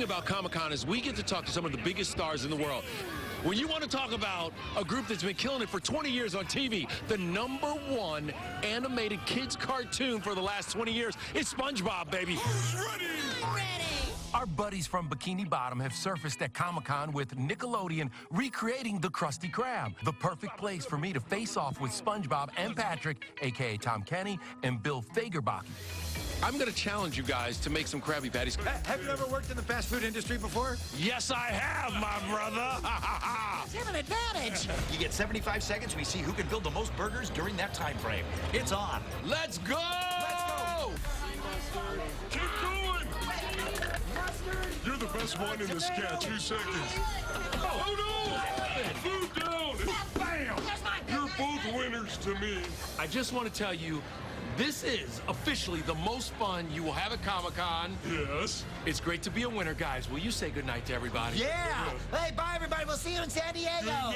thing about Comic-Con is we get to talk to some of the biggest stars in the world. When you want to talk about a group that's been killing it for 20 years on TV, the #1 animated kids cartoon for the last 20 years is SpongeBob, baby. Who's ready? I'm ready. Our buddies from Bikini Bottom have surfaced at Comic-Con with Nickelodeon recreating the Krusty Krab. The perfect place for me to face off with SpongeBob and Patrick, a.k.a. Tom Kenny, and Bill Fagerbakke. I'm going to challenge you guys to make some Krabby Patties. Have you ever worked in the fast food industry before? Yes, I have, my brother. You have an advantage. You get 75 seconds. We see who can build the most burgers during that time frame. It's on. Let's go! Keep going! You're the best one in the sketch. 2 seconds. Oh, no! Food down! Bam! You're both winners to me. I just want to tell you, this is officially the most fun you will have at Comic-Con. Yes. It's great to be a winner, guys. Will you say goodnight to everybody? Yeah. Hey, bye, everybody. We'll see you in San Diego. Good